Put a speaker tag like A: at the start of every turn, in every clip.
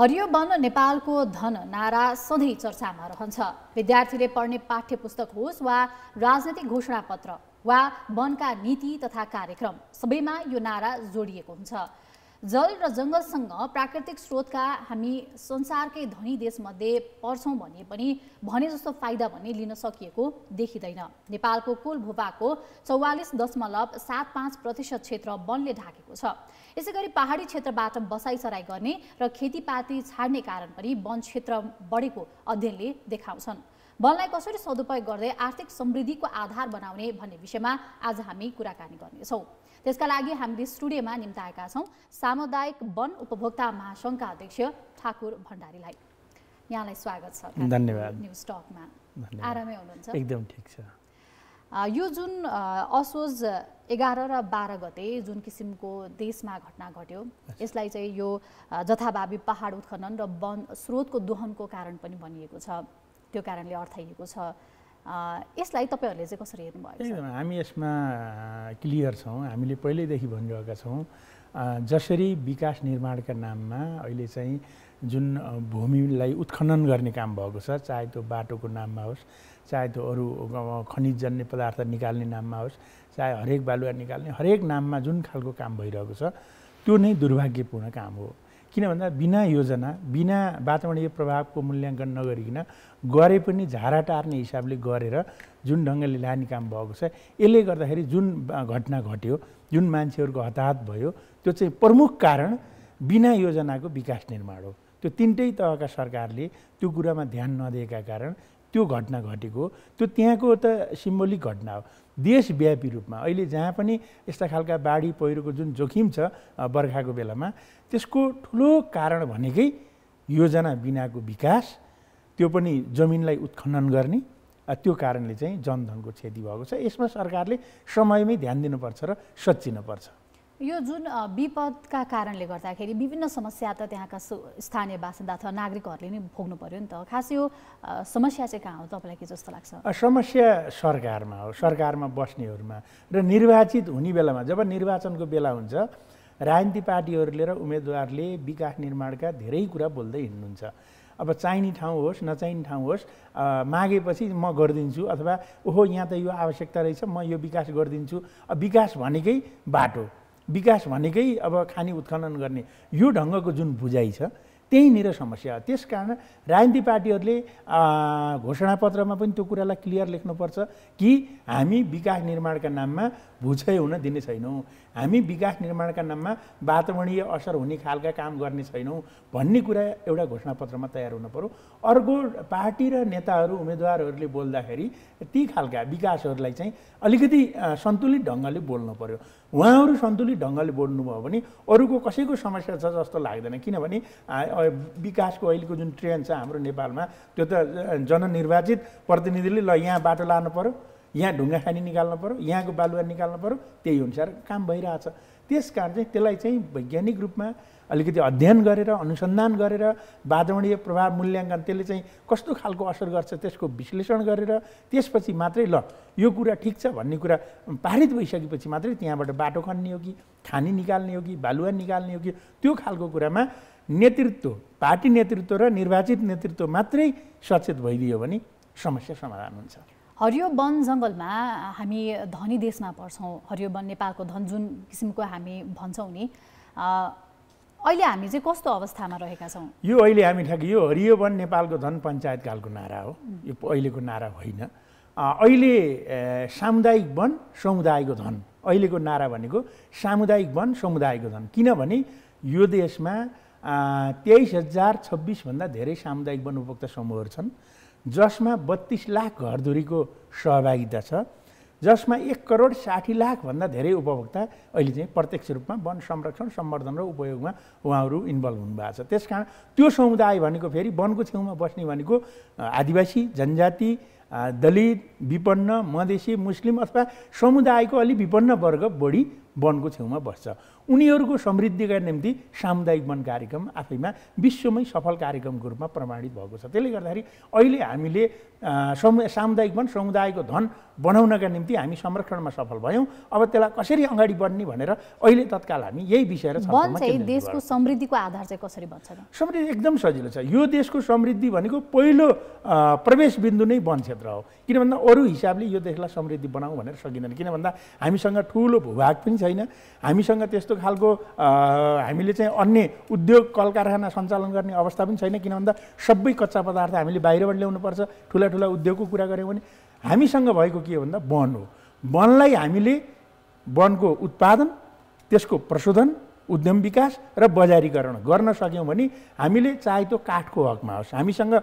A: हरियो वन नेपालको धन नारा सधैँ चर्चामा रहन्छ। विद्यार्थीले पढ्ने पाठ्य पुस्तक होस् वा राजनैतिक घोषणापत्र वा वनका नीति तथा कार्यक्रम सबैमा यो नारा जोडिएको हुन्छ। जल र जङ्गलसँग प्राकृतिक स्रोतका हामी संसारकै धनी देशमध्ये पर्छौँ भने पनि भने जस्तो फाइदा भने लिन सकिएको देखिँदैन। नेपालको कुल भूभागको 44.75% क्षेत्र वनले ढाकेको छ। यसैगरी पहाडी क्षेत्रबाट बसाइसराई गर्ने र खेतीपाती छाड्ने कारण पनि वन क्षेत्र बढेको अध्ययनले देखाउँछन्। वनलाई कसरी सदुपयोग गर्दै आर्थिक समृद्धिको आधार बनाउने भन्ने विषयमा आज हामी कुराकानी गर्नेछौँ। त्यसका लागि हामीले स्टुडियोमा निम्ताएका छौँ सामुदायिक वन उपभोक्ता महासङ्घका अध्यक्ष ठाकुर भण्डारीलाई। यहाँलाई स्वागत छ।
B: धन्यवाद।
A: न्युज टकमा आरामै हुनुहुन्छ?
B: एकदम ठिक छ।
A: यो जुन असोज 11 र 12 गते जुन किसिमको देशमा घटना घट्यो, यसलाई चाहिँ यो जथाभावी पहाड उत्खनन र वन स्रोतको दोहनको कारण पनि भनिएको छ, त्यो कारणले अर्थाइएको छ। यसलाई तपाईहरुले चाहिँ कसरी हेर्नुभएको छ?
B: एकदम हामी यसमा क्लियर छौँ। हामीले पहिल्यैदेखि भनिरहेका छौँ, जसरी विकास निर्माणका नाममा अहिले चाहिँ जुन भूमिलाई उत्खनन गर्ने काम भएको छ, चाहे त्यो बाटोको नाममा होस्, चाहे त्यो अरू खनिजजन्य पदार्थ निकाल्ने नाममा होस्, चाहे हरेक बालुवा निकाल्ने हरेक नाममा जुन खालको काम भइरहेको छ, त्यो नै दुर्भाग्यपूर्ण काम हो। किन भन्दा बिना योजना, बिना वातावरणीय प्रभावको मूल्याङ्कन नगरिकन गरे पनि झारा टार्ने हिसाबले गरेर जुन ढङ्गले लाने काम भएको छ, यसले गर्दाखेरि जुन घटना घट्यो, जुन मान्छेहरूको हताहत भयो, त्यो चाहिँ प्रमुख कारण बिना योजनाको विकास निर्माण हो। त्यो तीनटै तहका सरकारले त्यो कुरामा ध्यान नदिएका कारण त्यो घटना घटेको। त्यो त्यहाँको त सिम्बोलिक घटना हो। देशव्यापी रूपमा अहिले जहाँ पनि यस्ता खालका बाढी पहिरोको जुन जोखिम छ बर्खाको बेलामा, त्यसको ठुलो कारण भनेकै योजना बिनाको विकास, त्यो पनि जमिनलाई उत्खनन गर्ने, त्यो कारणले चाहिँ जनधनको क्षति भएको छ। यसमा सरकारले समयमै ध्यान दिनुपर्छ र सच्चिनुपर्छ।
A: यो जुन विपदका कारणले गर्दाखेरि विभिन्न समस्या त त्यहाँका स्थानीय बासिन्दा अथवा नागरिकहरूले नै भोग्नु पर्यो नि त। खास यो समस्या चाहिँ कहाँ हो तपाईँलाई के जस्तो लाग्छ?
B: समस्या सरकारमा हो, सरकारमा बस्नेहरूमा र निर्वाचित हुने बेलामा। जब निर्वाचनको बेला हुन्छ, राजनीतिक पार्टीहरूले र उम्मेदवारले विकास निर्माणका धेरै कुरा बोल्दै हिँड्नुहुन्छ। अब चाहिने ठाउँ होस्, नचाहिने ठाउँ होस्, मागेपछि म गरिदिन्छु, अथवा ओहो यहाँ त यो आवश्यकता रहेछ, म यो विकास गरिदिन्छु। विकास भनेकै बाटो, विकास भनेकै अब खानी उत्खनन गर्ने, यो ढङ्गको जुन बुझाइ छ त्यहीँनिर समस्या हो। त्यस कारण राजनीतिक पार्टीहरूले घोषणापत्रमा पनि त्यो कुरालाई क्लियर लेख्नुपर्छ कि हामी विकास निर्माणका नाममा भुक्षय हुन दिने छैनौँ, हामी विकास निर्माणका नाममा वातावरणीय असर हुने खालका काम गर्ने छैनौँ भन्ने कुरा एउटा घोषणापत्रमा तयार हुनु पर्यो। अर्को पार्टी र नेताहरू उम्मेदवारहरूले बोल्दाखेरि ती खालका विकासहरूलाई चाहिँ अलिकति सन्तुलित ढङ्गले बोल्नु पर्यो। उहाँहरू सन्तुलित ढङ्गले बोल्नुभयो भने अरूको कसैको समस्या छ जस्तो लाग्दैन। किनभने विकासको अहिलेको जुन ट्रेन्ड छ हाम्रो नेपालमा, त्यो त जननिर्वाचित प्रतिनिधिले ल यहाँ बाटो लानु पर्यो, यहाँ ढुङ्गा खानी निकाल्नु पर्यो, यहाँको बालुवा निकाल्नु पर्यो, त्यही अनुसार काम भइरहेछ। त्यस कारण चाहिँ त्यसलाई चाहिँ वैज्ञानिक रूपमा अलिकति अध्ययन गरेर, अनुसन्धान गरेर, वातावरणीय प्रभाव मूल्याङ्कन त्यसले चाहिँ कस्तो खालको असर गर्छ त्यसको विश्लेषण गरेर त्यसपछि मात्रै ल यो कुरा ठिक छ भन्ने कुरा पारित भइसकेपछि मात्रै त्यहाँबाट बाटो खन्ने हो कि, खानी निकाल्ने हो कि, बालुवा निकाल्ने हो कि, त्यो खालको कुरामा नेतृत्व, पार्टी नेतृत्व र निर्वाचित नेतृत्व मात्रै सचेत भइदियो भने समस्या समाधान हुन्छ।
A: हरियो वन जङ्गलमा हामी धनी देशमा पर्छौँ। हरियो वन नेपालको धन जुन किसिमको हामी भन्छौँ नि, अहिले हामी चाहिँ कस्तो अवस्थामा रहेका छौँ?
B: यो अहिले हामी ठ्याक्कै यो हरियो वन नेपालको धन पञ्चायतकालको नारा हो, यो अहिलेको नारा होइन। अहिले सामुदायिक वन समुदायको धन, अहिलेको नारा भनेको सामुदायिक वन समुदायको धन। किनभने यो देशमा 23,026 भन्दा धेरै सामुदायिक वन उपभोक्ता समूहहरू छन्, जसमा 32 लाख घरधुरीको सहभागिता छ, जसमा 1,60,00,000 भन्दा धेरै उपभोक्ता अहिले चाहिँ प्रत्यक्ष रूपमा वन संरक्षण, सम्वर्धन र उपयोगमा उहाँहरू इन्भल्भ हुनुभएको छ। त्यसकारण त्यो समुदाय भनेको फेरि वनको छेउमा बस्ने भनेको आदिवासी, जनजाति, दलित, विपन्न, मधेसी, मुस्लिम अथवा समुदायको अलि विपन्न वर्ग बढी वनको छेउमा बस्छ। उनीहरूको समृद्धिका निम्ति सामुदायिक वन कार्यक्रम आफैमा विश्वमै सफल कार्यक्रमको रूपमा प्रमाणित भएको छ। त्यसले गर्दाखेरि अहिले हामीले सामुदायिक वन समुदायको धन बनाउनका निम्ति हामी संरक्षणमा सफल भयौँ। अब त्यसलाई कसरी अगाडि बढ्ने भनेर अहिले तत्काल हामी यही विषय र
A: वन चाहिँ देशको समृद्धिको आधार चाहिँ कसरी बन्छ त?
B: समृद्धि एकदम सजिलो छ। यो देशको समृद्धि भनेको पहिलो प्रवेश बिन्दु नै वन क्षेत्र हो। किन भन्दा अरू हिसाबले यो देशलाई समृद्धि बनाऊ भनेर सकिँदैन। किन भन्दा हामीसँग ठुलो भूभाग पनि छैन, हामीसँग त्यस्तो खालको हामीले चाहिँ अन्य उद्योग कल कारखाना सञ्चालन गर्ने अवस्था पनि छैन। किन भन्दा सबै कच्चा पदार्थ हामीले बाहिरबाट ल्याउनुपर्छ। ठुला ठुला उद्योगको कुरा गऱ्यौँ भने हामीसँग भएको के हो भन्दा वन हो। वनलाई हामीले वनको उत्पादन, त्यसको प्रशोधन, उद्यम विकास र बजारीकरण गर्न सक्यौँ भने हामीले चाहे त्यो काठको हकमा होस्, हामीसँग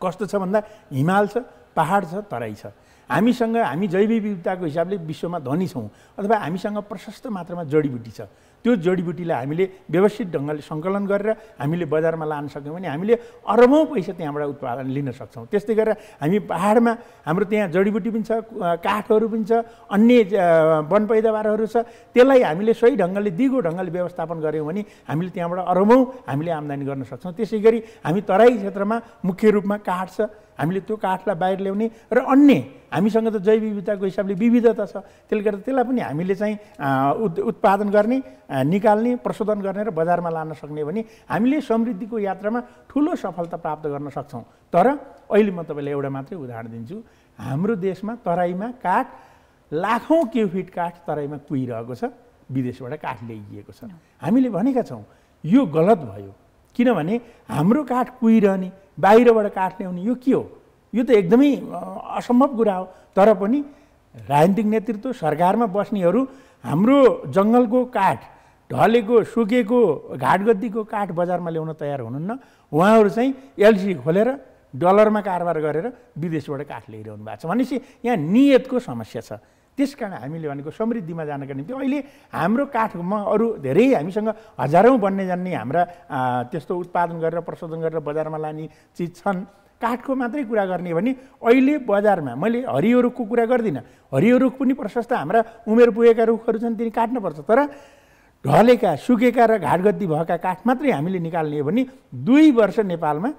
B: कस्तो छ भन्दा हिमाल छ, पहाड छ, तराई छ। हामी जैविक विविधताको हिसाबले विश्वमा धनी छौँ, अथवा हामीसँग प्रशस्त मात्रामा जडीबुटी छ। त्यो जडीबुटीलाई हामीले व्यवस्थित ढङ्गले सङ्कलन गरेर हामीले बजारमा लान सक्यौँ भने हामीले अरबौँ पैसा त्यहाँबाट उत्पादन लिन सक्छौँ। त्यस्तै गरेर हामी पहाडमा हाम्रो त्यहाँ जडीबुटी पनि छ, काठहरू पनि छ, अन्य वन पैदावारहरू छ। त्यसलाई हामीले सही ढङ्गले दिगो ढङ्गले व्यवस्थापन गऱ्यौँ भने हामीले त्यहाँबाट अरबौँ हामीले आम्दानी गर्न सक्छौँ। त्यसै गरी हामी तराई क्षेत्रमा मुख्य रूपमा काठ छ, हामीले त्यो काठलाई बाहिर ल्याउने र अन्य हामीसँग त जैव विविधताको हिसाबले विविधता छ। त्यसले गर्दा त्यसलाई पनि हामीले चाहिँ उत्पादन गर्ने, निकाल्ने, प्रशोधन गर्ने र बजारमा लान सक्ने भने हामीले समृद्धिको यात्रामा ठुलो सफलता प्राप्त गर्न सक्छौँ। तर अहिले म तपाईँलाई एउटा मात्रै उदाहरण दिन्छु। हाम्रो देशमा तराईमा काठ लाखौँ क्युफिट काठ तराईमा कुहिरहेको छ, विदेशबाट काठ ल्याइएको छ। हामीले भनेका छौँ यो गलत भयो। किनभने हाम्रो काठ कुहिरहने, बाहिरबाट काठ ल्याउने यो के हो? यो त एकदमै असम्भव कुरा हो। तर पनि राजनीतिक नेतृत्व, सरकारमा बस्नेहरू हाम्रो जङ्गलको काठ, ढलेको, सुकेको, घाटगद्दीको काठ बजारमा ल्याउन तयार हुनुहुन्न। उहाँहरू चाहिँ एलसी खोलेर डलरमा कारोबार गरेर विदेशबाट काठ ल्याइरहनु भएको छ। भनेपछि यहाँ नियतको समस्या छ। त्यसकारण हामीले भनेको समृद्धिमा जानका निम्ति अहिले हाम्रो काठमा अरू धेरै हामीसँग हजारौँ बन्ने जान्ने हाम्रा त्यस्तो उत्पादन गरेर प्रशोधन गरेर बजारमा लाने चिज छन्। काठको मात्रै कुरा गर्ने भने अहिले बजारमा मैले हरियो रुखको कुरा गर्दिनँ। हरियो रुख पनि प्रशस्त हाम्रा उमेर पुगेका रुखहरू छन्, तिनी काट्नुपर्छ। तर ढलेका, सुकेका र घाटगद्दी भएका काठ मात्रै हामीले निकाल्ने हो भने 2 वर्ष नेपालमा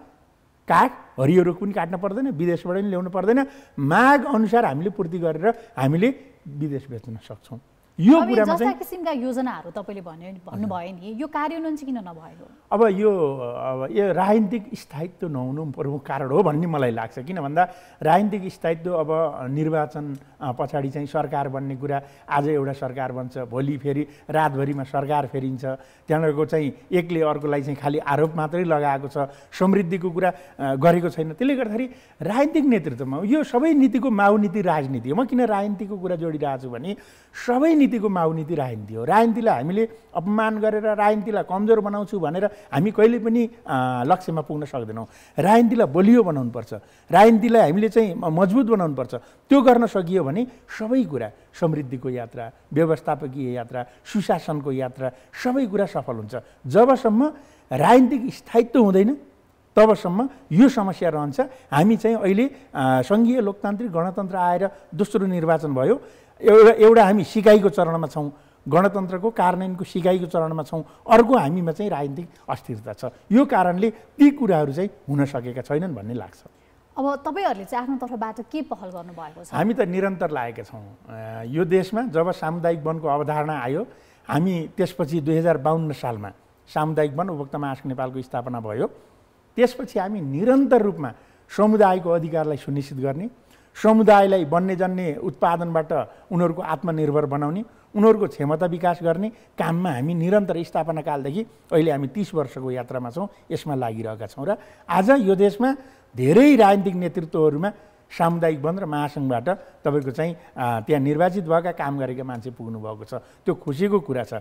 B: काठ, हरियो रुख पनि काट्न पर्दैन, विदेशबाट पनि ल्याउनु पर्दैन। माग अनुसार हामीले पूर्ति गरेर हामीले विदेश बेच्न सक्छौँ। यो कुरामा
A: जस्ता किसिमका योजनाहरू तपाईँले भन्नुभयो नि, यो कार्यान्वयन चाहिँ किन नभएको?
B: अब यो राजनीतिक स्थायित्व नहुनु प्रमुख कारण हो भन्ने मलाई लाग्छ। किन भन्दा राजनीतिक स्थायित्व अब निर्वाचन पछाडि चाहिँ सरकार बन्ने कुरा, आज एउटा सरकार बन्छ, भोलि फेरि रातभरिमा सरकार फेरिन्छ। त्यहाँको चाहिँ एकले अर्कोलाई चाहिँ खालि आरोप मात्रै लगाएको छ, समृद्धिको कुरा गरेको छैन। त्यसले गर्दाखेरि राजनीतिक नेतृत्वमा यो सबै नीतिको माउनीति राजनीति हो। म किन राजनीतिको कुरा जोडिरहेको छु भने सबै नीतिको माउनीति राजनीति हो। राजनीतिलाई हामीले अपमान गरेर राजनीतिलाई कमजोर बनाउँछु भनेर हामी कहिले पनि लक्ष्यमा पुग्न सक्दैनौँ। राजनीतिलाई बलियो बनाउनुपर्छ, राजनीतिलाई हामीले चाहिँ मजबुत बनाउनुपर्छ। त्यो गर्न सकियो भने सबै कुरा, समृद्धिको यात्रा, व्यवस्थापकीय यात्रा, सुशासनको यात्रा, सबै कुरा सफल हुन्छ। जबसम्म राजनीतिक स्थायित्व हुँदैन तबसम्म यो समस्या रहन्छ। हामी चाहिँ अहिले सङ्घीय लोकतान्त्रिक गणतन्त्र आएर दोस्रो निर्वाचन भयो। एउटा हामी सिकाइको चरणमा छौँ, गणतन्त्रको कार्यान्वयनको सिकाइको चरणमा छौँ। अर्को हामीमा चाहिँ राजनीतिक अस्थिरता छ। यो कारणले ती कुराहरू चाहिँ हुन सकेका छैनन् भन्ने लाग्छ।
A: अब तपाईँहरूले चाहिँ आफ्नो तर्फबाट के पहल गर्नुभएको छ?
B: हामी त निरन्तर लागेका छौँ। यो देशमा जब सामुदायिक वनको अवधारणा आयो, हामी त्यसपछि 2052 सालमा सामुदायिक वन उपभोक्ता महासङ्घ नेपालको स्थापना भयो। त्यसपछि हामी निरन्तर रूपमा समुदायको अधिकारलाई सुनिश्चित गर्ने, समुदायलाई बन्ने उत्पादनबाट उनीहरूको आत्मनिर्भर बनाउने, उनीहरूको क्षमता विकास गर्ने काममा हामी निरन्तर स्थापना कालदेखि अहिले हामी 30 वर्षको यात्रामा छौँ, यसमा लागिरहेका छौँ। र आज यो देशमा धेरै राजनीतिक नेतृत्वहरूमा सामुदायिक वन र महासङ्घबाट तपाईँको चाहिँ त्यहाँ निर्वाचित भएका काम गरेका मान्छे पुग्नु भएको छ। त्यो खुसीको कुरा छ।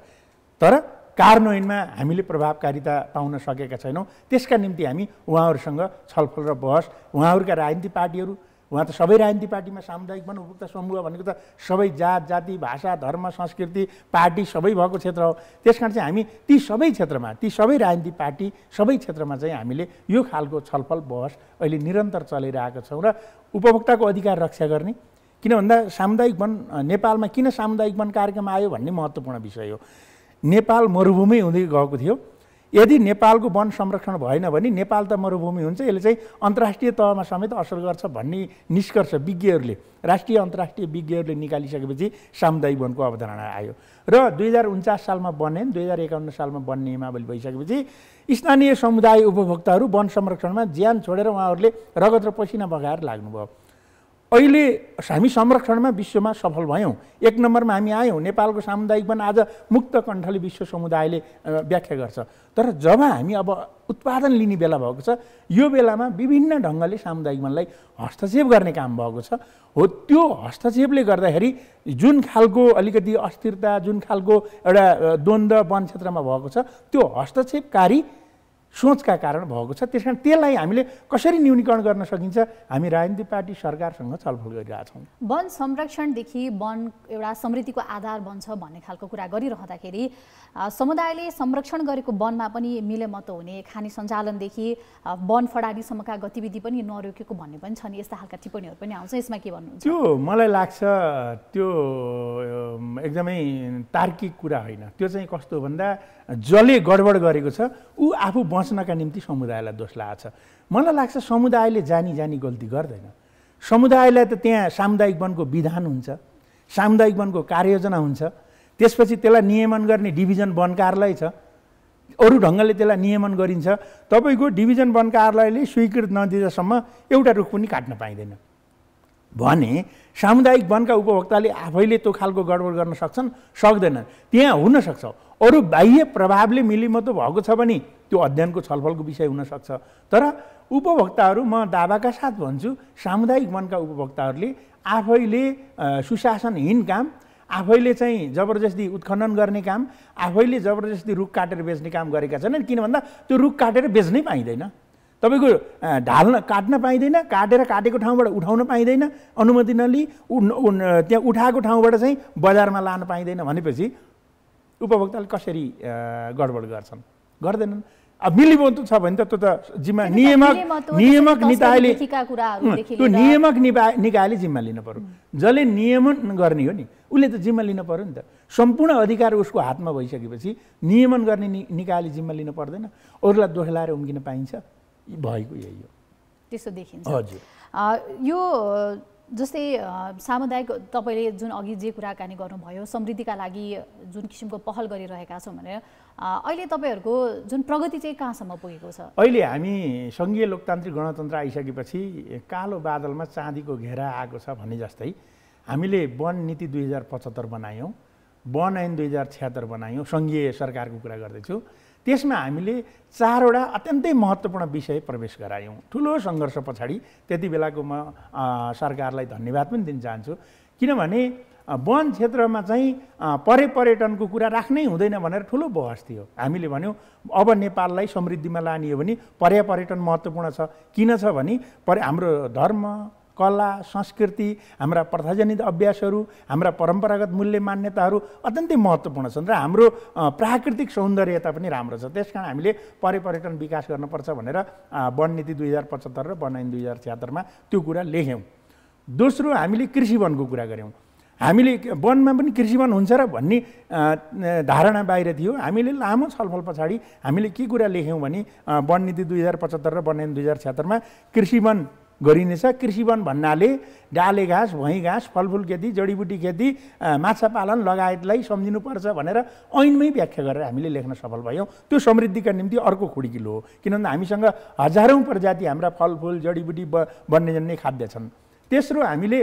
B: तर कार्यान्वयनमा हामीले प्रभावकारिता पाउन सकेका छैनौँ। त्यसका निम्ति हामी उहाँहरूसँग छलफल र बहस, उहाँहरूका राजनीतिक पार्टीहरू, उहाँ त सबै राजनीतिक पार्टीमा सामुदायिक वन उपभोक्ता समूह भनेको त सबै जात जाति भाषा धर्म संस्कृति पार्टी सबै भएको क्षेत्र हो। त्यसकारण चाहिँ हामी ती सबै क्षेत्रमा ती सबै राजनीतिक पार्टी सबै क्षेत्रमा चाहिँ हामीले यो खालको छलफल बहस अहिले निरन्तर चलिरहेको छौँ र उपभोक्ताको अधिकार रक्षा गर्ने। किन भन्दा सामुदायिक वन नेपालमा किन सामुदायिक वन कार्यक्रम आयो भन्ने महत्त्वपूर्ण विषय हो। नेपाल मरुभूमि हुँदै गएको थियो। यदि नेपालको वन संरक्षण भएन भने नेपाल त मरुभूमि हुन्छ, यसले चाहिँ अन्तर्राष्ट्रिय तहमा समेत असर गर्छ भन्ने निष्कर्ष विज्ञहरूले राष्ट्रिय अन्तर्राष्ट्रिय विज्ञहरूले निकालिसकेपछि सामुदायिक वनको अवधारणा आयो र 2049 सालमा बन्ने 2051 सालमा बन्ने नियमावली भइसकेपछि स्थानीय समुदाय उपभोक्ताहरू वन संरक्षणमा ज्यान छोडेर उहाँहरूले रगत र पसिना बगाएर लाग्नुभयो। अहिले हामी संरक्षणमा विश्वमा सफल भयौँ, 1 नम्बरमा हामी आयौँ। नेपालको सामुदायिक वन आज मुक्त कण्ठले विश्व समुदायले व्याख्या गर्छ। तर जब हामी अब उत्पादन लिने बेला भएको छ, यो बेलामा विभिन्न ढङ्गले सामुदायिक वनलाई हस्तक्षेप गर्ने काम भएको छ। हो त्यो हस्तक्षेपले गर्दाखेरि जुन खालको अलिकति अस्थिरता जुन खालको एउटा द्वन्द्व वन क्षेत्रमा भएको छ त्यो हस्तक्षेपकारी सोचका कारण भएको छ। त्यसकारण त्यसलाई हामीले कसरी न्यूनीकरण गर्न सकिन्छ हामी राजनीतिक पार्टी सरकारसँग छलफल गरिरहेछौँ।
A: वन संरक्षणदेखि वन एउटा समृद्धिको आधार बन्छ भन्ने खालको कुरा गरिरहँदाखेरि समुदायले संरक्षण गरेको वनमा पनि मिलेमतो हुने, खानी सञ्चालनदेखि वन फडानीसम्मका गतिविधि पनि नरोकेको भन्ने पनि छ नि, यस्ता खालका टिप्पणीहरू पनि आउँछ। यसमा के भन्नुहुन्छ?
B: त्यो मलाई लाग्छ त्यो एकदमै तार्किक कुरा होइन। त्यो चाहिँ कस्तो भन्दा जसले गडबड गरेको छ ऊ आफू बच्नका निम्ति समुदायलाई दोष लगाएको छ। मलाई लाग्छ समुदायले जानी गल्ती गर्दैन। समुदायलाई त त्यहाँ सामुदायिक वनको विधान हुन्छ, सामुदायिक वनको कार्ययोजना हुन्छ, त्यसपछि त्यसलाई नियमन गर्ने डिभिजन वन कार्यालय छ, अरू ढङ्गले त्यसलाई नियमन गरिन्छ। तपाईँको डिभिजन वन कार्यालयले स्वीकृत नदिएसम्म एउटा रुख पनि काट्न पाइँदैन भने सामुदायिक वनका उपभोक्ताले आफैले त्यो खालको गडबड गर्न सक्दैनन्। त्यहाँ हुनसक्छ अरू बाह्य प्रभावले मिलिमतो भएको छ भने त्यो अध्ययनको छलफलको विषय हुनसक्छ। तर उपभोक्ताहरू म दावाका साथ भन्छु सामुदायिक वनका उपभोक्ताहरूले आफैले सुशासनहीन काम, आफैले चाहिँ जबरजस्ती उत्खनन गर्ने काम, आफैले जबरजस्ती रुख काटेर बेच्ने काम गरेका छन्। किन भन्दा त्यो रुख काटेर बेच्नै पाइँदैन, तपाईँको काट्न पाइँदैन, काटेको ठाउँबाट उठाउन पाइँदैन, अनुमति नलिई त्यहाँ उठाएको ठाउँबाट चाहिँ बजारमा लान पाइँदैन भनेपछि उपभोक्ताले कसरी गडबड गर्छन्? गर्दैनन्। अब मिलिमतो छ भने त त्यो त जिम्मा नियामक निकायले त्यो नियामक निकायले जिम्मा लिन पर्यो। जसले नियमन गर्ने हो नि उसले त जिम्मा लिन पर्यो नि त। सम्पूर्ण अधिकार उसको हातमा भइसकेपछि नियमन गर्ने निकायले जिम्मा लिन पर्दैन, अरूलाई दोष लाएर उम्किन पाइन्छ। भएको यही हो,
A: त्यसो देखिन्छ।
B: हजुर,
A: यो जस्तै सामुदायिक तपाईँले जुन अघि जे कुराकानी गर्नुभयो समृद्धिका लागि जुन किसिमको पहल गरिरहेका छौँ भने अहिले तपाईँहरूको जुन प्रगति चाहिँ कहाँसम्म पुगेको छ?
B: अहिले हामी सङ्घीय लोकतान्त्रिक गणतन्त्र आइसकेपछि कालो बादलमा चाँदीको घेरा आएको छ भने जस्तै हामीले वन नीति 2075 बनायौँ, वन ऐन 2076 बनायौँ, सङ्घीय सरकारको कुरा गर्दैछु। त्यसमा हामीले 4वटा अत्यन्तै महत्त्वपूर्ण विषय प्रवेश गरायौँ। ठुलो सङ्घर्ष पछाडि त्यति बेलाको म सरकारलाई धन्यवाद पनि दिन चाहन्छु। किनभने वन क्षेत्रमा चाहिँ पर्यटनको कुरा राख्नै हुँदैन भनेर ठुलो बहस थियो। हामीले भन्यौँ अब नेपाललाई समृद्धिमा लाने हो भने पर्यटन महत्त्वपूर्ण छ। किन छ भने हाम्रो धर्म, कला, संस्कृति, हाम्रा प्रथाजनित अभ्यासहरू, हाम्रा परम्परागत मूल्य मान्यताहरू अत्यन्तै महत्त्वपूर्ण छन् र हाम्रो प्राकृतिक सौन्दर्यता पनि राम्रो छ। त्यसकारण हामीले पर्यटन विकास गर्नुपर्छ भनेर वन नीति 2075 र वन ऐन 2076 मा त्यो कुरा लेख्यौँ। दोस्रो हामीले कृषि वनको कुरा गऱ्यौँ। हामीले वनमा पनि कृषि वन हुन्छ र भन्ने धारणा बाहिर थियो। हामीले लामो छलफल पछाडि हामीले के कुरा लेख्यौँ भने वन नीति 2075 र वन ऐन 2076 मा कृषि वन गरिनेछ। कृषि वन भन्नाले डाले घाँस, भुइँ घाँस, फलफुल खेती, जडीबुटी खेती, माछा पालन लगायतलाई सम्झिनुपर्छ भनेर ऐनमै व्याख्या गरेर हामीले लेख्न सफल भयौँ। त्यो समृद्धिका निम्ति अर्को खुड्किलो हो। किनभने हामीसँग हजारौँ प्रजाति हाम्रा फलफुल, जडीबुटी, वन्यजन्य खाद्य छन्। तेस्रो हामीले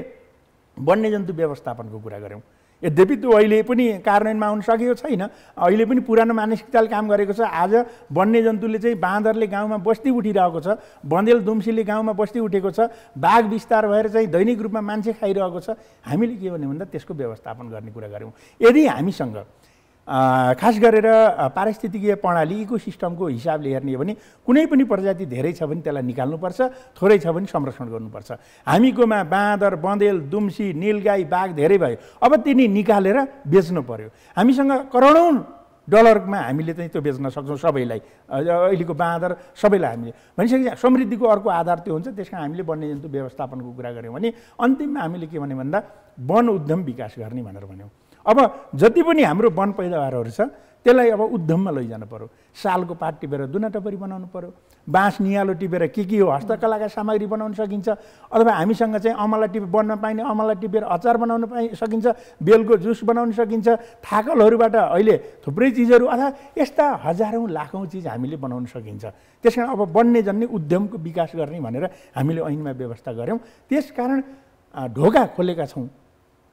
B: वन्यजन्तु व्यवस्थापनको कुरा गऱ्यौँ। यद्यपि त्यो अहिले पनि कार्यान्वयनमा आउन सकेको छैन, अहिले पनि पुरानो मानसिकताले काम गरेको छ। आज वन्यजन्तुले चाहिँ बाँदरले गाउँमा बस्ती उठिरहेको छ, बँदेल दुम्सीले गाउँमा बस्ती उठेको छ, बाघ विस्तार भएर चाहिँ दैनिक रूपमा मान्छे खाइरहेको छ। हामीले के भन्यो भन्दा त्यसको व्यवस्थापन गर्ने कुरा गऱ्यौँ। यदि हामीसँग खास गरेर पारिस्थितिकीय प्रणाली इकोसिस्टमको हिसाबले हेर्ने हो भने कुनै पनि प्रजाति धेरै छ भने त्यसलाई निकाल्नुपर्छ, थोरै छ भने संरक्षण गर्नुपर्छ। हामीकोमा बाँदर, बँदेल, दुम्सी, नीलगाई, बाघ धेरै भयो, अब तिनी निकालेर बेच्नु पर्यो। हामीसँग करोडौँ डलरमा हामीले चाहिँ त्यो बेच्न सक्छौँ सबैलाई, अहिलेको बाँदर सबैलाई हामीले भनिसकेपछि समृद्धिको अर्को आधार त्यो हुन्छ। त्यस कारण हामीले वन्यजन्तु व्यवस्थापनको कुरा गऱ्यौँ भने अन्तिममा हामीले के भन्यो भन्दा वन उद्यम विकास गर्ने भनेर भन्यौँ। अब जति पनि हाम्रो वन पैदावारहरू छ त्यसलाई अब उद्यममा लैजानु पर्यो। सालको पात टिपेर दुना टपरी बनाउनु पर्यो, बाँस नियालो टिपेर के हो हस्तकलाका सामग्री बनाउन सकिन्छ, अथवा हामीसँग चाहिँ अमला बन्न पाइने अमला टिपेर अचार बनाउन सकिन्छ, बेलको जुस बनाउन सकिन्छ, थाकलहरूबाट अहिले थुप्रै चिजहरू अथवा यस्ता हजारौँ लाखौँ चिज हामीले बनाउन सकिन्छ। त्यस कारण अब बन्ने जन्ने उद्यमको विकास गर्ने भनेर हामीले ऐनमा व्यवस्था गऱ्यौँ। त्यस कारण ढोका खोलेका छौँ।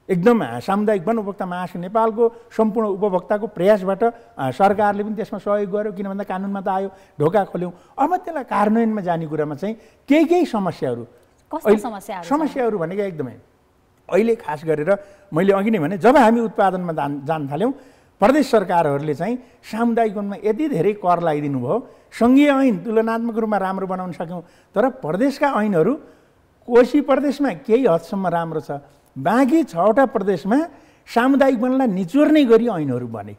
B: एकदम सामुदायिक वन उपभोक्ता महासङ्घ नेपालको सम्पूर्ण उपभोक्ताको प्रयासबाट सरकारले पनि त्यसमा सहयोग गर्यो, किन भन्दा कानुनमा त आयो, ढोका खोल्यौँ। अब त्यसलाई कार्यान्वयनमा जाने कुरामा चाहिँ केही समस्याहरू भनेको एकदमै अहिले खास गरेर मैले अघि नै भने जब हामी उत्पादनमा जान थाल्यौँ प्रदेश सरकारहरूले चाहिँ सामुदायिक वनमा यति धेरै कर लगाइदिनु भयो, सङ्घीय ऐन तुलनात्मक रूपमा राम्रो बनाउन सक्यौँ, तर प्रदेशका ऐनहरू कोशी प्रदेशमा केही हदसम्म राम्रो छ, बाँकी 6वटा प्रदेशमा सामुदायिक वनलाई निचोर्ने गरी ऐनहरू बने,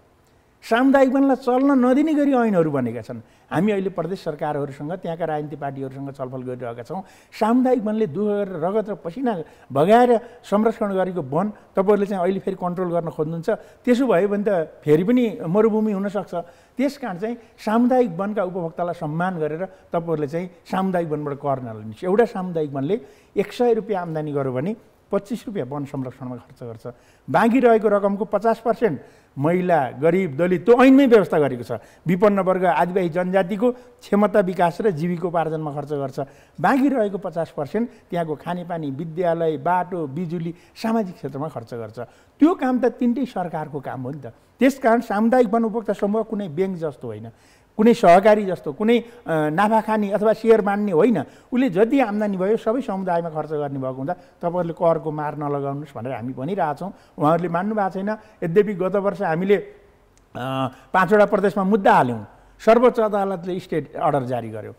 B: सामुदायिक वनलाई चल्न नदिने गरी ऐनहरू बनेका छन्। हामी अहिले प्रदेश सरकारहरूसँग त्यहाँका राजनीतिक पार्टीहरूसँग छलफल गरिरहेका छौँ। सामुदायिक वनले दुःख गरेर रगत र पसिना बगाएर संरक्षण गरेको वन तपाईँहरूले चाहिँ अहिले फेरि कन्ट्रोल गर्न खोज्नुहुन्छ, त्यसो भयो भने त फेरि पनि मरुभूमि हुनसक्छ। त्यस कारण चाहिँ सामुदायिक वनका उपभोक्तालाई सम्मान गरेर तपाईँहरूले चाहिँ सामुदायिक वनबाट कर नलिनुहोस्। एउटा सामुदायिक वनले 100 रुपियाँ आम्दानी गर्यो भने 25 रुपियाँ वन संरक्षणमा खर्च गर्छ। बाँकी रहेको रकमको 50% महिला, गरिब, दलित त्यो ऐनमै व्यवस्था गरेको छ। विपन्न वर्ग, आदिवासी जनजातिको क्षमता विकास र जीविकोपार्जनमा खर्च गर्छ। बाँकी रहेको 50% त्यहाँको खानेपानी, विद्यालय, बाटो, बिजुली, सामाजिक क्षेत्रमा खर्च गर्छ। त्यो काम त तिनटै सरकारको काम हो नि त। त्यसकारण सामुदायिक वन उपभोक्ता समूह कुनै ब्याङ्क जस्तो होइन, कुनै सहकारी जस्तो, कुनै नाफा खाने अथवा सेयर बाँड्ने होइन। उसले जति आम्दानी भयो सबै समुदायमा खर्च गर्ने भएको हुँदा तपाईँहरूले करको मार नलगाउनुहोस् भनेर हामी भनिरहेछौँ। उहाँहरूले मान्नु भएको छैन। यद्यपि गत वर्ष हामीले 5वटा प्रदेशमा मुद्दा हाल्यौँ, सर्वोच्च अदालतले स्टे अर्डर जारी गर्यो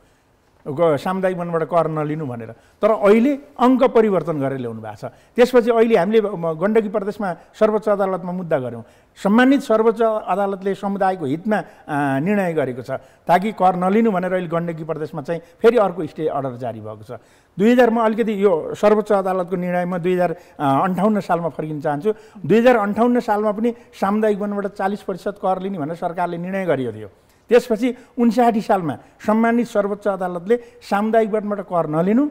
B: सामुदायिक वनबाट कर नलिनु भनेर, तर अहिले अङ्क परिवर्तन गरेर ल्याउनु भएको छ। त्यसपछि अहिले हामीले गण्डकी प्रदेशमा सर्वोच्च अदालतमा मुद्दा गऱ्यौँ। सम्मानित सर्वोच्च अदालतले समुदायको हितमा निर्णय गरेको छ ताकि कर नलिनु भनेर अहिले गण्डकी प्रदेशमा चाहिँ फेरि अर्को स्टे अर्डर जारी भएको छ। 2000 म अलिकति यो सर्वोच्च अदालतको निर्णयमा 2058 सालमा फर्किन चाहन्छु। 2058 सालमा पनि सामुदायिक वनबाट 40% कर लिने भनेर सरकारले निर्णय गरेको थियो। त्यसपछि 59 सालमा सम्मानित सर्वोच्च अदालतले सामुदायिक वनबाट कर नलिनु,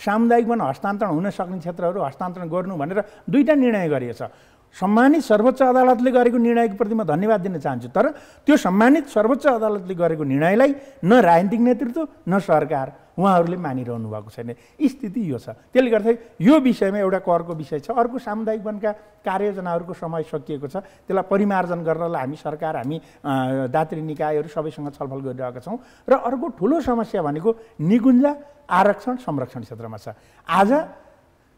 B: सामुदायिक वन हस्तान्तरण हुन सक्ने क्षेत्रहरू हस्तान्तरण गर्नु भनेर 2टा निर्णय गरिएको छ। सम्मानित सर्वोच्च अदालतले गरेको निर्णयको प्रति म धन्यवाद दिन चाहन्छु। तर त्यो सम्मानित सर्वोच्च अदालतले गरेको निर्णयलाई न राजनीतिक नेतृत्व न सरकार उहाँहरूले मानिरहनु भएको छैन। स्थिति यो छ। त्यसले गर्दा यो विषयमा एउटा करको विषय छ। अर्को सामुदायिक वनका कार्ययोजनाहरूको समय सकिएको छ, त्यसलाई परिमार्जन गर्नलाई हामी सरकार, हामी दात्री निकायहरू सबैसँग छलफल गरिरहेका छौँ। र अर्को ठुलो समस्या भनेको निकुञ्ज आरक्षण संरक्षण क्षेत्रमा छ। आज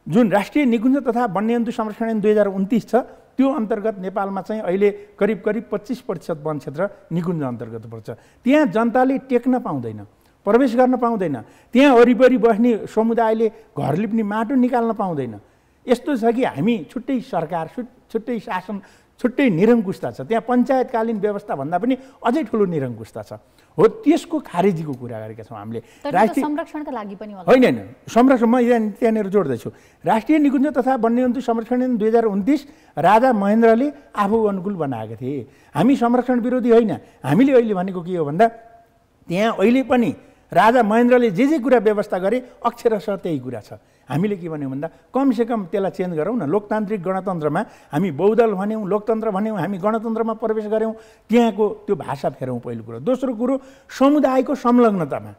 B: जुन राष्ट्रिय निकुञ्ज तथा वन्यजन्तु संरक्षण ऐन 2029 छ, त्यो अन्तर्गत नेपालमा चाहिँ अहिले करिब 25% वन क्षेत्र निकुञ्ज अन्तर्गत पर्छ। त्यहाँ जनताले टेक्न पाउँदैन, प्रवेश गर्न पाउँदैन, त्यहाँ वरिपरि बस्ने समुदायले घर लिप्ने माटो निकाल्न पाउँदैन। यस्तो छ कि हामी छुट्टै सरकार, छुट्टै शासन, छुट्टै निरङ्कुशता छ। त्यहाँ पञ्चायतकालीन व्यवस्था भन्दा पनि अझै ठुलो निरङ्कुशता छ। हो, त्यसको खारेजीको कुरा गरेका छौँ हामीले।
A: राष्ट्रिय संरक्षणका लागि पनि
B: होइन, संरक्षण म त्यहाँनिर जोड्दैछु। राष्ट्रिय निकुञ्ज तथा वन्यजन्तु संरक्षण ऐन 2029 राजा महेन्द्रले आफू अनुकूल बनाएका थिए। हामी संरक्षण विरोधी होइन। हामीले अहिले भनेको के हो भन्दा त्यहाँ अहिले पनि राजा महेन्द्रले जे कुरा व्यवस्था गरे अक्षरशः त्यही कुरा छ। हामीले के भन्यौँ भन्दा कमसेकम त्यसलाई चेन्ज गरौँ न। लोकतान्त्रिक गणतन्त्रमा हामी बहुदल भन्यौँ, लोकतन्त्र भन्यौँ, हामी गणतन्त्रमा प्रवेश गऱ्यौँ, त्यहाँको त्यो भाषा फेरौँ पहिलो कुरो। दोस्रो कुरो समुदायको संलग्नतामा,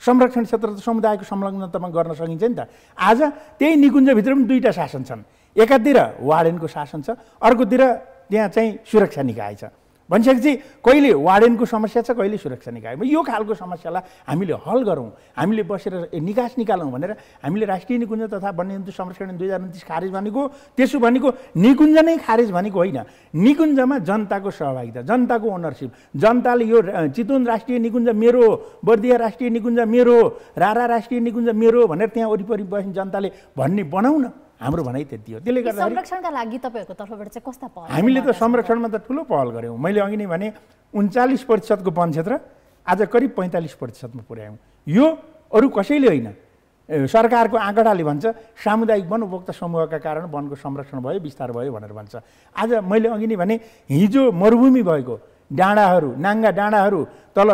B: संरक्षण क्षेत्र त समुदायको संलग्नतामा गर्न सकिन्छ नि त। आज त्यही निकुञ्जभित्र पनि 2टा शासन छन्। एकातिर वार्डेनको शासन छ, अर्कोतिर त्यहाँ चाहिँ सुरक्षा निकाय छ। भनिसकेपछि कहिले वार्डेनको समस्या छ, कहिले सुरक्षा निकायमा। यो खालको समस्यालाई हामीले हल गरौँ, हामीले बसेर निकास निकालौँ भनेर हामीले राष्ट्रिय निकुञ्ज तथा वन्यजन्तु संरक्षण 2029 खारेज भनेको त्यसो भनेको निकुञ्ज नै खारेज भनेको होइन। निकुञ्जमा जनताको सहभागिता, जनताको ओनरसिप, जनताले यो चितवन राष्ट्रिय निकुञ्ज मेरो हो, बर्दिया राष्ट्रिय निकुञ्ज मेरो हो, रारा राष्ट्रिय निकुञ्ज मेरो हो भनेर त्यहाँ वरिपरि बस्ने जनताले भन्ने बनाउँ न। हाम्रो भनाइ त्यति हो। त्यसले गर्दा
A: संरक्षणका लागि तपाईँहरूको तर्फबाट चाहिँ कस्ता पहल?
B: हामीले त संरक्षणमा त ठुलो पहल गऱ्यौँ। मैले अघि नै भने 39% वन क्षेत्र आज करिब 45% पुर्यायौँ। यो अरू कसैले होइन, सरकारको आँकडाले भन्छ सामुदायिक वन उपभोक्ता समूहका कारण वनको संरक्षण भयो, विस्तार भयो भनेर भन्छ। आज मैले अघि नै भने हिजो मरुभूमि भएको डाँडाहरू, नाङ्गा डाँडाहरू, तल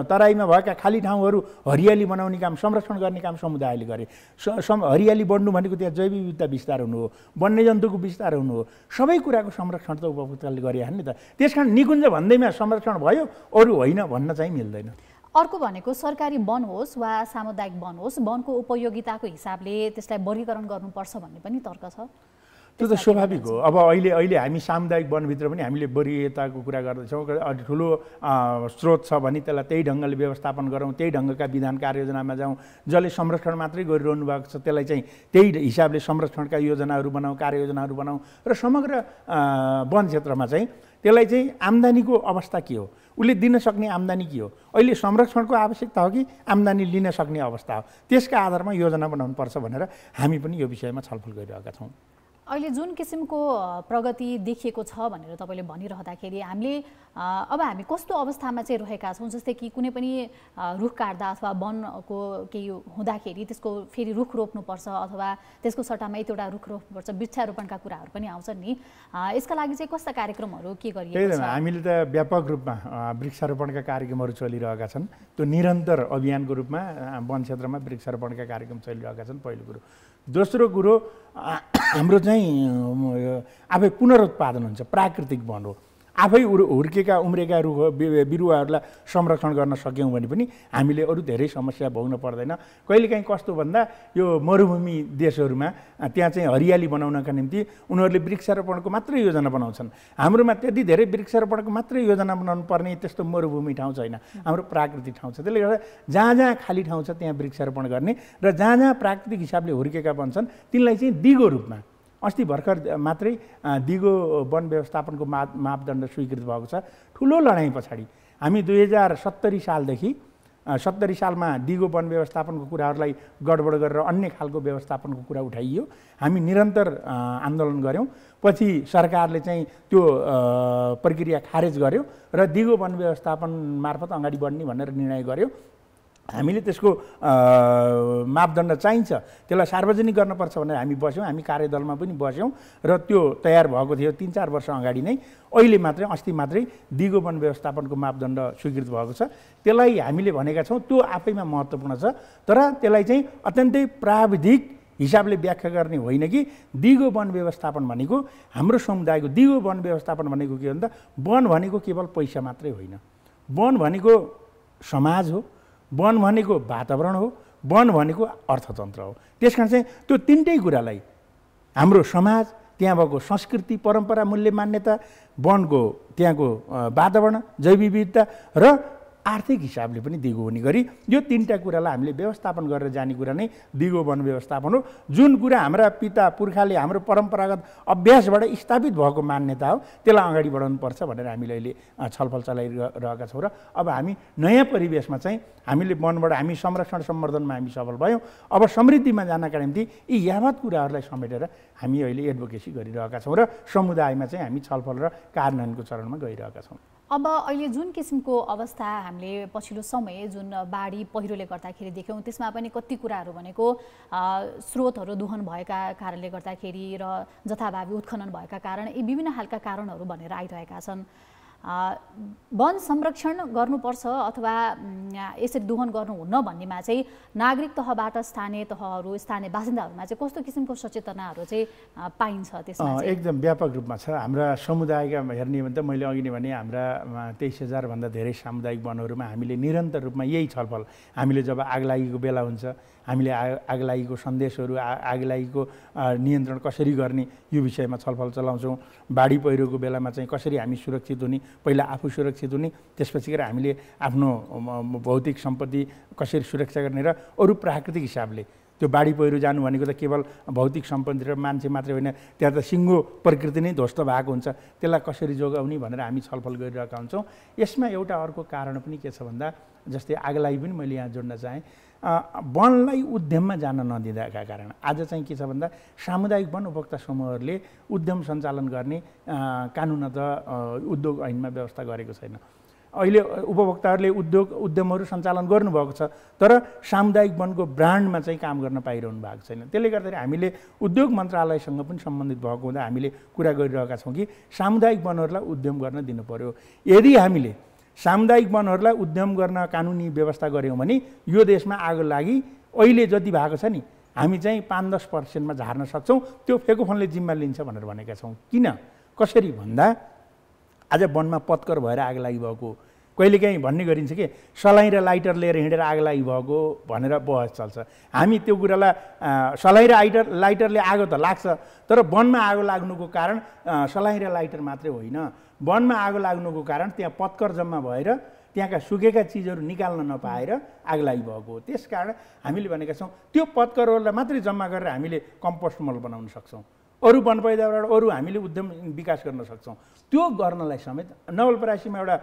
B: तराईमा भएका खाली ठाउँहरू हरियाली बनाउने काम, संरक्षण गर्ने काम समुदायले गरे। हरियाली बढ्नु भनेको त्यहाँ जैव विविधता विस्तार हुनु हो, वन्यजन्तुको विस्तार हुनु हो, सबै कुराको संरक्षण त उपभोक्ताले गरे नि त। त्यसकारण निकुञ्ज भन्दैमा संरक्षण भयो, अरू होइन भन्न चाहिँ मिल्दैन।
A: अर्को भनेको सरकारी वन होस् वा सामुदायिक वन होस्, वनको उपयोगिताको हिसाबले त्यसलाई वर्गीकरण गर्नुपर्छ भन्ने पनि तर्क छ।
B: त्यो त स्वाभाविक हो। अब अहिले हामी सामुदायिक वनभित्र पनि हामीले वरीयताको कुरा गर्दैछौँ। ठुलो स्रोत छ भने त्यसलाई त्यही ढङ्गले व्यवस्थापन गरौँ, त्यही ढङ्गका विधान कार्ययोजनामा जाउँ। जसले संरक्षण मात्रै गरिरहनु भएको छ त्यसलाई चाहिँ त्यही हिसाबले संरक्षणका योजनाहरू बनाऊ, कार्ययोजनाहरू बनाऊ। र समग्र वन क्षेत्रमा चाहिँ त्यसलाई चाहिँ आम्दानीको अवस्था के हो, उसले दिन सक्ने आम्दानी के हो, अहिले संरक्षणको आवश्यकता हो कि आम्दानी लिन सक्ने अवस्था हो, त्यसका आधारमा योजना बनाउनुपर्छ भनेर हामी पनि यो विषयमा छलफल गरिरहेका छौँ।
A: अहिले जुन किसिमको प्रगति देखिएको छ भनेर तपाईँले भनिरहँदाखेरि हामी कस्तो अवस्थामा चाहिँ रहेका छौँ? जस्तै कि कुनै पनि रुख काट्दा अथवा वनको केही हुँदाखेरि त्यसको फेरि रुख रोप्नुपर्छ अथवा त्यसको सट्टामा एक एउटा रुख रोप्नुपर्छ, वृक्षारोपणका कुराहरू पनि आउँछन् नि। यसका लागि चाहिँ कस्ता कार्यक्रमहरू के गरिएको छ?
B: हामीले त व्यापक रूपमा वृक्षारोपणका कार्यक्रमहरू चलिरहेका छन्। त्यो निरन्तर अभियानको रूपमा वन क्षेत्रमा वृक्षारोपणका कार्यक्रम चलिरहेका छन्, पहिलो कुरो। दोस्रो कुरो हाम्रो चाहिँ आफै पुनरुत्पादन हुन्छ, प्राकृतिक वन हो। आफै हुर्केका उम्रेका रुख बिरुवाहरूलाई संरक्षण गर्न सक्यौँ भने पनि हामीले अरू धेरै समस्या भोग्न पर्दैन। कहिलेकाहीँ कस्तो भन्दा यो मरुभूमि देशहरूमा त्यहाँ चाहिँ हरियाली बनाउनका निम्ति उनीहरूले वृक्षारोपणको मात्रै योजना बनाउँछन्। हाम्रोमा त्यति धेरै वृक्षारोपणको मात्रै योजना बनाउनु पर्ने त्यस्तो मरुभूमि ठाउँ छैन, हाम्रो प्राकृतिक ठाउँ छ। त्यसले गर्दा जहाँ जहाँ खाली ठाउँ छ त्यहाँ वृक्षारोपण गर्ने र जहाँ जहाँ प्राकृतिक हिसाबले हुर्केका बन्छन् तिनलाई चाहिँ दिगो रूपमा, अस्ति भर्खर मात्रै दिगो वन व्यवस्थापनको मापदण्ड स्वीकृत भएको छ। ठुलो लडाइँ पछाडि हामी 2070 सालदेखि 70 सालमा दिगो वन व्यवस्थापनको कुराहरूलाई गडबड गरेर अन्य खालको व्यवस्थापनको कुरा उठाइयो। हामी निरन्तर आन्दोलन गऱ्यौँ। पछि सरकारले चाहिँ त्यो प्रक्रिया खारेज गर्यो र दिगो वन व्यवस्थापन मार्फत अगाडि बढ्ने भनेर निर्णय गर्यो। हामीले त्यसको मापदण्ड चाहिन्छ, त्यसलाई सार्वजनिक गर्नुपर्छ भनेर हामी बस्यौँ। हामी कार्यदलमा पनि बस्यौँ र त्यो तयार भएको थियो 3-4 वर्ष अगाडि नै। अहिले मात्रै अस्ति मात्रै दिगो वन व्यवस्थापनको मापदण्ड स्वीकृत भएको छ। त्यसलाई हामीले भनेका छौँ त्यो आफैमा महत्त्वपूर्ण छ, तर त्यसलाई चाहिँ अत्यन्तै प्राविधिक हिसाबले व्याख्या गर्ने होइन कि दिगो वन व्यवस्थापन भनेको हाम्रो समुदायको दिगो वन व्यवस्थापन भनेको के हो भन्दा वन भनेको केवल पैसा मात्रै होइन, वन भनेको समाज हो, वन भनेको वातावरण हो, वन भनेको अर्थतन्त्र हो। त्यसकारण चाहिँ त्यो तिनटै कुरालाई हाम्रो समाज, त्यहाँ भएको संस्कृति परम्परा मूल्य मान्यता, वनको त्यहाँको वातावरण जैव विविधता र आर्थिक हिसाबले पनि दिगो हुने गरी यो तिनवटा कुरालाई हामीले व्यवस्थापन गरेर जाने कुरा नै दिगो वन व्यवस्थापन हो। जुन कुरा हाम्रा पिता पुर्खाले हाम्रो परम्परागत अभ्यासबाट स्थापित भएको मान्यता हो त्यसलाई अगाडि बढाउनुपर्छ भनेर हामीले अहिले छलफल चलाइरहेका छौँ। र अब हामी नयाँ परिवेशमा चाहिँ हामीले वनबाट हामी संरक्षण सम्वर्धनमा हामी सफल भयौँ। अब समृद्धिमा जानका निम्ति यी यावत कुराहरूलाई समेटेर हामी अहिले एडभोकेसी गरिरहेका छौँ र समुदायमा चाहिँ हामी छलफल र कार्यान्वयनको चरणमा गइरहेका छौँ।
A: अब अहिले जुन किसिमको अवस्था हामीले पछिल्लो समय जुन बाढी पहिरोले गर्दाखेरि देख्यौँ त्यसमा पनि कति कुराहरू भनेको स्रोतहरू दोहन भएका कारणले गर्दाखेरि र जथाभावी उत्खनन भएका कारण यी विभिन्न खालका कारणहरू भनेर आइरहेका छन्। वन संरक्षण गर्नुपर्छ अथवा यसरी दोहन गर्नुहुन्न भन्नेमा चाहिँ नागरिक तहबाट स्थानीय तहहरू स्थानीय बासिन्दाहरूमा चाहिँ कस्तो किसिमको सचेतनाहरू चाहिँ पाइन्छ? त्यसमा
B: एकदम व्यापक रूपमा छ। हाम्रा समुदायका हेर्ने भने त मैले अघि नै भने हाम्रा 23,000 भन्दा धेरै सामुदायिक वनहरूमा हामीले निरन्तर रूपमा यही छलफल, हामीले जब आगलागीको बेला हुन्छ हामीले आगलागीको सन्देशहरू, आगलागीको नियन्त्रण कसरी गर्ने यो विषयमा छलफल चलाउँछौँ। बाढी पहिरोको बेलामा चाहिँ कसरी हामी सुरक्षित हुने पहिला आफू सुरक्षित हुने, त्यसपछि गएर हामीले आफ्नो भौतिक सम्पत्ति कसरी सुरक्षा गर्ने र अरू प्राकृतिक हिसाबले त्यो बाढी पहिरो जानु भनेको त केवल भौतिक सम्पत्ति र मान्छे मात्रै होइन, त्यहाँ त सिङ्गो प्रकृति नै ध्वस्त भएको हुन्छ, त्यसलाई कसरी जोगाउने भनेर हामी छलफल गरिरहेका हुन्छौँ। यसमा एउटा अर्को कारण पनि के छ भन्दा, जस्तै आगलाई पनि मैले यहाँ जोड्न चाहेँ, वनलाई उद्यममा जान नदिँदाका कारण आज चाहिँ के छ भन्दा सामुदायिक वन उपभोक्ता समूहहरूले उद्यम सञ्चालन गर्ने कानुन त उद्योग ऐनमा व्यवस्था गरेको छैन। अहिले उपभोक्ताहरूले उद्यमहरू सञ्चालन गर्नुभएको छ, तर सामुदायिक वनको ब्रान्डमा चाहिँ काम गर्न पाइरहनु भएको छैन। त्यसले गर्दाखेरि हामीले उद्योग मन्त्रालयसँग पनि सम्बन्धित भएको हुँदा हामीले कुरा गरिरहेका छौँ कि सामुदायिक वनहरूलाई उद्यम गर्न दिनु पर्यो। यदि हामीले सामुदायिक वनहरूलाई उद्यम गर्न कानुनी व्यवस्था गऱ्यौँ भने यो देशमा आगो लागि अहिले जति भएको छ नि, हामी चाहिँ 5-10% झार्न सक्छौँ। त्यो फेकोफोनले जिम्मा लिन्छ भनेर भनेका छौँ। किन कसरी भन्दा आज वनमा पत्कर भएर आग लागि भएको कहिलेकाहीँ भन्ने गरिन्छ कि सलाई र लाइटर लिएर हिँडेर आग लागि भएको भनेर बहस चल्छ। हामी त्यो कुरालाई सलाई र लाइटरले आगो त लाग्छ, तर वनमा आगो लाग्नुको कारण सलाई र लाइटर मात्रै होइन, वनमा आगो लाग्नुको कारण त्यहाँ पत्कर जम्मा भएर त्यहाँका सुकेका चिजहरू निकाल्न नपाएर आग लागि भएको हो। त्यसकारण हामीले भनेका छौँ त्यो पत्करहरूलाई मात्रै जम्मा गरेर हामीले कम्पोस्ट मल बनाउन सक्छौँ, अरू वन पैदावारबाट अरू हामीले उद्यम विकास गर्न सक्छौँ। त्यो गर्नलाई समेत नवलपरासीमा एउटा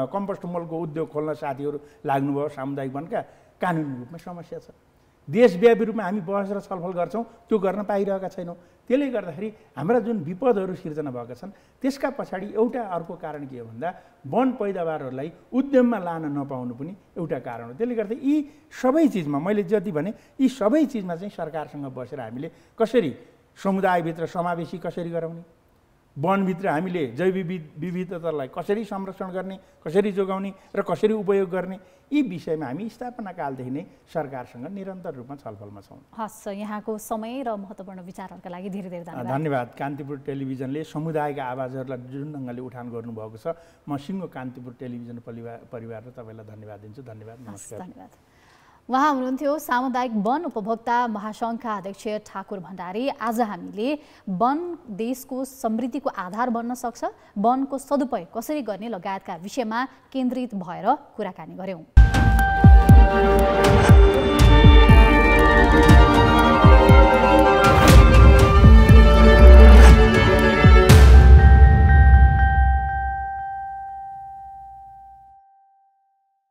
B: कम्पोस्ट मलको उद्योग खोल्न साथीहरू लाग्नुभयो सामुदायिक वनका, कानुनी रूपमा समस्या छ। देशव्यापी रूपमा हामी बहस र छलफल गर्छौँ, त्यो गर्न पाइरहेका छैनौँ। त्यसले गर्दाखेरि हाम्रा जुन विपदहरू सिर्जना भएका छन् त्यसका पछाडि एउटा अर्को कारण के हो भन्दा वन पैदावारहरूलाई उद्यममा लान नपाउनु पनि एउटा कारण हो। त्यसले गर्दा यी सबै चिजमा मैले जति भने यी सबै चिजमा चाहिँ सरकारसँग बसेर हामीले कसरी समुदायभित्र समावेशी कसरी गराउने, वनभित्र हामीले जैव विविधतालाई कसरी संरक्षण गर्ने, कसरी जोगाउने र कसरी उपयोग गर्ने, यी विषयमा हामी स्थापना कालदेखि नै सरकारसँग निरन्तर रूपमा छलफलमा छौँ।
A: हस्, यहाँको समय र महत्त्वपूर्ण विचारहरूका लागि धेरै धेरै धन्यवाद।
B: धन्यवाद। कान्तिपुर टेलिभिजनले समुदायका आवाजहरूलाई जुन ढङ्गले उठान गर्नुभएको छ, म सिङ्गो कान्तिपुर टेलिभिजन परिवार र तपाईँलाई धन्यवाद दिन्छु। धन्यवाद, नमस्कार।
A: धन्यवाद। उहाँ हुनुहुन्थ्यो सामुदायिक वन उपभोक्ता महासङ्घका अध्यक्ष ठाकुर भण्डारी। आज हामीले वन देशको समृद्धिको आधार बन्न सक्छ, वनको सदुपयोग कसरी गर्ने लगायतका विषयमा केन्द्रित भएर कुराकानी गर्यौं।